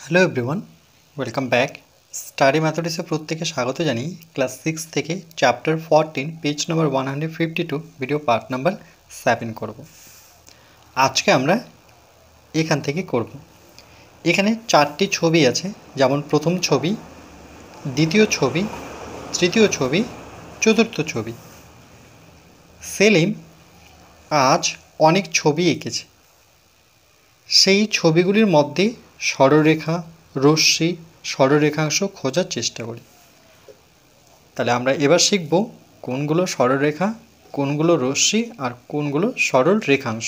Hello everyone, welcome back. Study ম্যাথমেটিক্সে প্রত্যেকে স্বাগত জানিয়ে ক্লাস 6 থেকে chapter 14 page number 152 video part number 7 করব। আজকে আমরা এখান থেকে করব। এখানে 4টি ছবি আছে, যেমন প্রথম ছবি, দ্বিতীয় ছবি, তৃতীয় ছবি, চতুর্থ ছবি। সেলিম আজ অনেক ছবি এঁকেছে। সেই ছবিগুলির মধ্যে সরলরেখা, রশ্মি, সরলরেখাংশ খোঁজার চেষ্টা করি। তাহলে আমরা এবার শিখব কোনগুলো সরলরেখা, কোনগুলো রশ্মি আর কোনগুলো সরল রেখাংশ।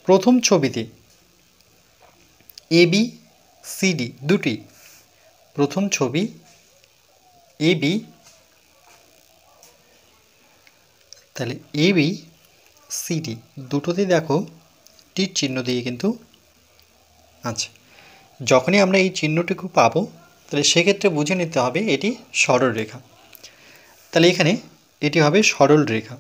প্রথম ছবিতে এবি সিডি দুটি, প্রথম ছবি এবি, তাহলে এবি সিডি দুটোতেই দেখো টির চিহ্ন দিয়ে কিন্তু আছে। যখনই আমরা এই চিহ্নটুকু পাবো তাহলে সেক্ষেত্রে বুঝে নিতে হবে এটি সরল রেখা। তাহলে এখানে এটি হবে সরল রেখা।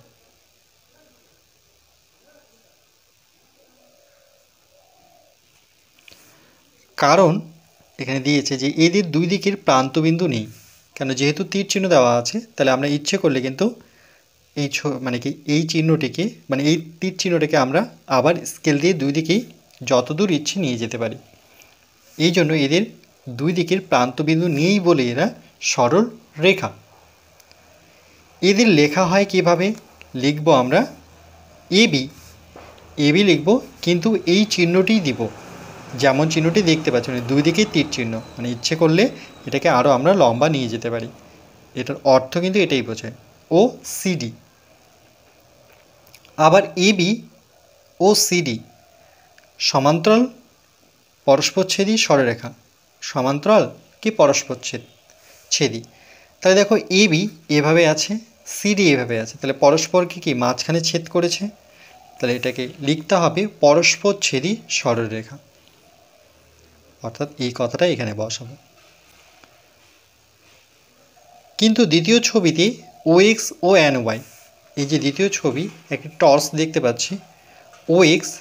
কারণ এখানে দিয়েছে যে এদের দুই দিকের প্রান্তবিন্দু নেই, কেন যেহেতু তীর চিহ্ন দেওয়া আছে, তাহলে আমরা ইচ্ছে করলে কিন্তু এই চিহ্নটিকে এই তীর চিহ্নটিকে আমরা আবার স্কেল দিয়ে দুই দিকেই যতদূর ইচ্ছে নিয়ে যেতে পারি। এই জন্য এদের দুই দিকের প্রান্তবিন্দু নেই বলে এরা সরল রেখা। এদের লেখা হয় কিভাবে? লিখব আমরা এবি, এবি লিখব, কিন্তু এই চিহ্নটিই দিব, যেমন চিহ্নটি দেখতে পাচ্ছেন দুই দিকেই তীর চিহ্ন, ইচ্ছে করলে এটাকে আরও আমরা লম্বা নিয়ে যেতে পারি। এটার অর্থ কিন্তু এটাই বোঝায়। ও সিডি, আবার এবি ও সিডি সমান্তরাল পরস্পরচ্ছেদী সরলরেখা। সমান্তরাল কি ছেদী। তাহলে দেখো এবি এভাবে আছে, সিডি এভাবে আছে, তাহলে পরস্পরকে কি মাঝখানে ছেদ করেছে, তাহলে এটাকে লিখতে হবে পরস্পরচ্ছেদী সরলরেখা, অর্থাৎ এই কথাটা এখানে বসাবো। কিন্তু দ্বিতীয় ছবিতে ও এক্স ও এন ওয়াই, এই যে দ্বিতীয় ছবি একটি টর্চ দেখতে পাচ্ছি, ও এক্স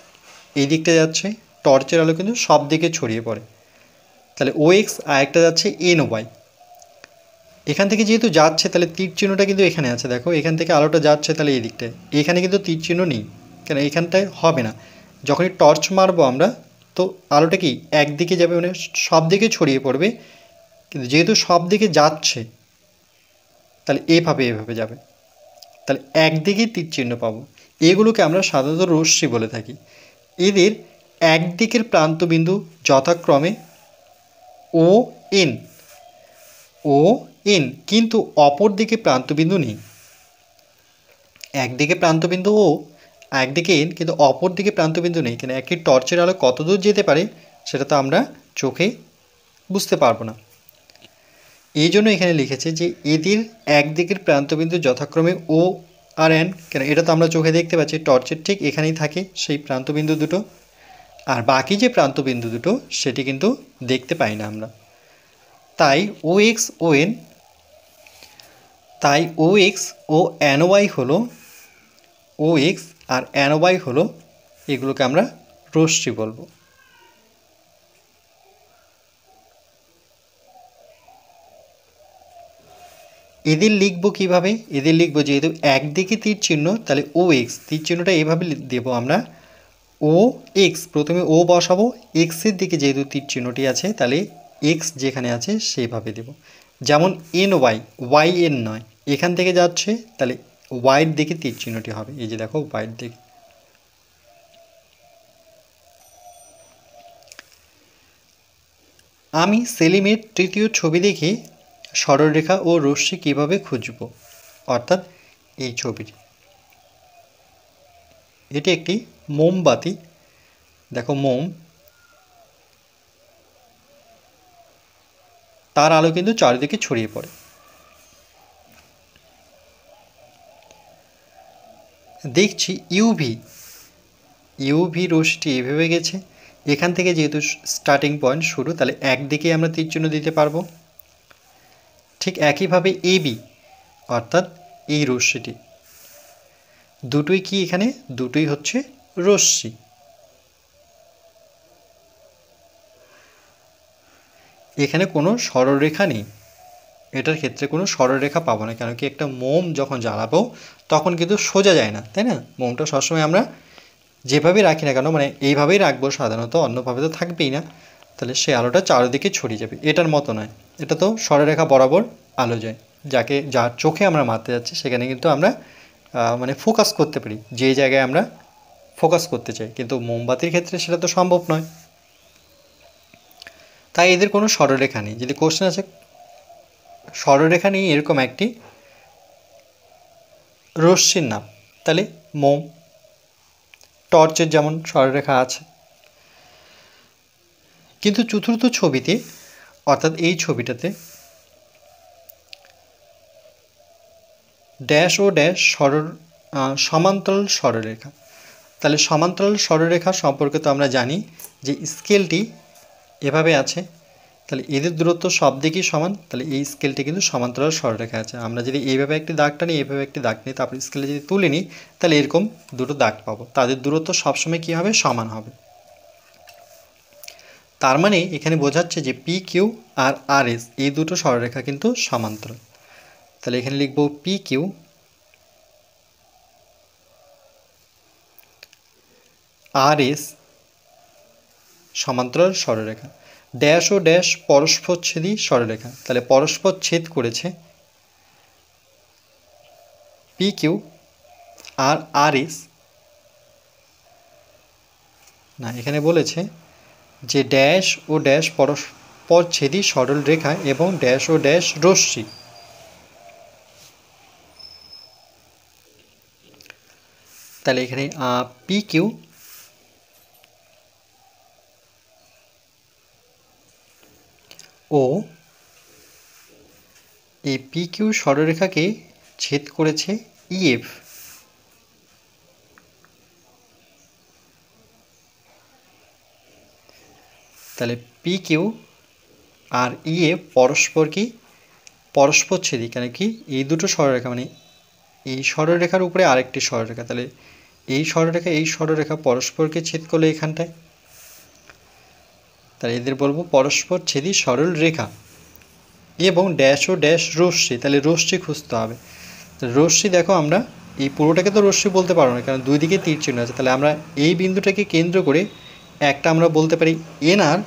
এই দিকটা যাচ্ছে, টর্চের আলো কিন্তু সব দিকে ছড়িয়ে পড়ে, তাহলে ও এক্স আর একটা যাচ্ছে এন ওয়াই। এখান থেকে যেহেতু যাচ্ছে তাহলে তীর চিহ্নটা কিন্তু এখানে আছে, দেখো এখান থেকে আলোটা যাচ্ছে, তাহলে এই দিকটায়, এখানে কিন্তু তীর চিহ্ন নেই, কেন এখানটায় হবে না। যখনই টর্চ মারবো আমরা তো আলোটা কি একদিকে যাবে, সব দিকে ছড়িয়ে পড়বে, কিন্তু যেহেতু সব দিকে যাচ্ছে তাহলে এভাবে যাবে, তাহলে একদিকেই তীর চিহ্ন পাবো। এগুলোকে আমরা সাধারণত রশ্মি বলে থাকি। এদের একদিকের প্রান্তবিন্দু যথাক্রমে ও এন, ও এন, কিন্তু অপর দিকে প্রান্তবিন্দু নেই। একদিকে প্রান্তবিন্দু ও, একদিকে এন, কিন্তু অপর দিকে প্রান্তবিন্দু নেই, কেন একটি টর্চের আলো কতদূর যেতে পারে সেটা তো আমরা চোখে বুঝতে পারবো না। এই জন্য এখানে লিখেছে যে এদের একদিকের প্রান্তবিন্দু যথাক্রমে ও আর এন, কেন এটা তো আমরা চোখে দেখতে পাচ্ছি, টর্চের ঠিক এখানেই থাকে সেই প্রান্তবিন্দু দুটো, আর বাকি যে প্রান্তবিন্দু দুটো সেটি কিন্তু দেখতে পাই না আমরা। তাই ও এক্স ও এন, তাই ও এক্স ও এন ওয়াই হলো, ও এক্স আর এন ওয়াই হলো, এগুলোকে আমরা রশ্মি বলবো। এদের লিখব কিভাবে? এদের লিখব যেহেতু একদিকে তীর চিহ্ন, তাহলে ও এক্স তীর চিহ্নটা এইভাবে দেব আমরা, ও এক্স প্রথমে ও বসাবো, এক্সের দিকে যেহেতু তীর চিহ্নটি আছে তাহলে এক্স যেখানে আছে সেইভাবে দেব। যেমন এন ওয়াই, ওয়াই এন নয়, এখান থেকে যাচ্ছে তাহলে ওয়াইয়ের দিকে তীর চিহ্নটি হবে, এই যে দেখো ওয়াইয়ের দিকে। আমি সেলিমের তৃতীয় ছবি দেখে সরলরেখা ও রশ্মি কীভাবে খুঁজব, অর্থাৎ এই ছবিটি, এটি একটি মোমবাতি, দেখো মোম, তার আলো কিন্তু চারিদিকে ছড়িয়ে পড়ে। দেখছি ইউভি, ইউভি রশ্মিটি এভাবে গেছে, এখান থেকে যেহেতু স্টার্টিং পয়েন্ট শুরু, তাহলে একদিকে আমরা তীর চিহ্ন দিতে পারবো। ঠিক একইভাবে এবি, অর্থাৎ এই রশ্মিটি, দুটোই কি এখানে দুটোই হচ্ছে রশ্মি। এখানে কোনো সরলরেখা নেই, এটার ক্ষেত্রে কোনো সরলরেখা পাবো না, কেন কি একটা মোম যখন জ্বালাবো তখন কিন্তু সোজা যায় না, তাই না? মোমটা সবসময় আমরা যেভাবেই রাখি না কেন, মানে এইভাবেই রাখবো সাধারণত, অন্যভাবে তো থাকবেই না, তাহলে সেই আলোটা চারিদিকে ছড়িয়ে যাবে। এটার মতো নয়, এটা তো সরলরেখা বরাবর আলো যায়, যার চোখে আমরা মারতে যাচ্ছি সেখানে কিন্তু আমরা মানে ফোকাস করতে পারি যে জায়গায় আমরা ফোকাস করতে চাই, কিন্তু মোমবাতির ক্ষেত্রে সেটা তো সম্ভব নয়, তাই এদের কোনো সরলরেখা নেই। যদি কোশ্চেন আছে সরলরেখা নেই এরকম একটি রশ্মির নাম, তাহলে মোম। টর্চের যেমন সরলরেখা আছে, কিন্তু চতুর্থ ছবিতে অর্থাৎ এই ছবিটাতে ড্যাশ ও ড্যাশ সমান্তরাল সরলরেখা। তাহলে সমান্তরাল সরলরেখা সম্পর্কে তো আমরা জানি যে স্কেলটি এভাবে আছে, তাহলে এদের দূরত্ব সব দিকেই সমান, তাহলে এই স্কেলটি কিন্তু সমান্তরাল সরলরেখা আছে। আমরা যদি এইভাবে একটি দাগটা নিই, এইভাবে একটি দাগ নিই, তারপর স্কেলে যদি তুলে নিই, তাহলে এরকম দুটো দাগ পাবো, তাদের দূরত্ব সবসময় কী হবে? সমান হবে। তার মানে এখানে বোঝাচ্ছে যে পি কিউ আর আর এস এই দুটো সরলরেখা কিন্তু সমান্তরাল। তাহলে এখানে লিখব পি কিউ আর এস সমান্তরাল সরলরেখা। ড্যাশ ও ড্যাশ পরস্পরচ্ছেদী সরলরেখা, তাহলে পরস্পর ছেদ করেছে পি কিউ আর আর এস। না, এখানে বলেছে যে ড্যাশ ও ড্যাশ পরস্পরচ্ছেদী সরল রেখা এবং ড্যাশ ও ড্যাশ রশ্মি। তাহলে এখানে পি কিউ ও এই পি কিউ সরলরেখাকে ছেদ করেছে ইএফ। তাহলে পি কিউ আর ইএফ পরস্পরচ্ছেদী, কেন কি এই দুটো সরলরেখা, মানে এই সরলরেখার উপরে আরেকটি সরলরেখা, তাহলে এই সরলরেখা পরস্পরকে ছেদ করলে এখানটায়, তাহলে এদের বলবো পরস্পরচ্ছেদী সরল রেখা। এবং ড্যাশ ও ড্যাশ রশ্মি, তাহলে রশ্মি খুঁজতে হবে। রশ্মি দেখো, আমরা এই পুরোটাকে তো রশ্মি বলতে পারবো না, কারণ দুই দিকে তীর চিহ্ন আছে, তাহলে আমরা এই বিন্দুটাকে কেন্দ্র করে একটা আমরা বলতে পারি এনআর,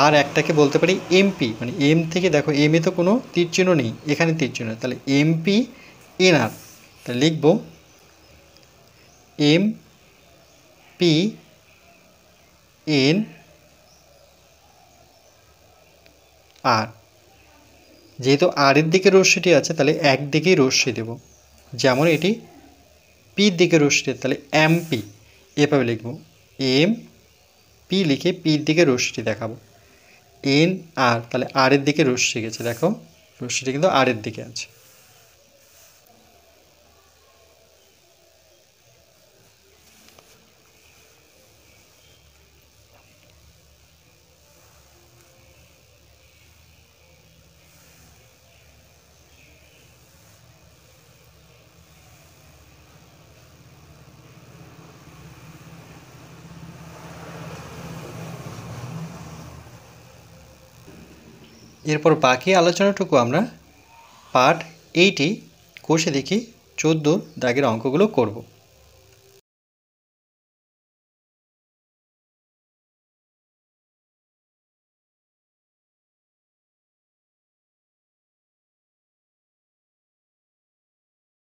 আর একটাকে বলতে পারি এমপি, মানে এম থেকে দেখো এম এ তো কোনো তীর চিহ্ন নেই, এখানে তীর চিহ্ন, তাহলে এমপি এনআর। তাহলে লিখব এম পি এন আর। যেহেতু আর এর দিকে রশ্মিটি আছে, তাহলে একদিকেই রশ্মি দেব, যেমন এটি পির দিকে রশ্মি, তাহলে এমপি এভাবে লিখব, এম পি লিখে পির দিকে রশ্মিটি দেখাবো, এন আর, তাহলে আর এর দিকে রশ্মি গেছে, দেখো রশ্মিটি কিন্তু আর এর দিকে আছে। এরপর বাকি আলোচনাটুকু আমরা পার্ট 8 কোষে দেখি 14 দাগের অঙ্কগুলো করব।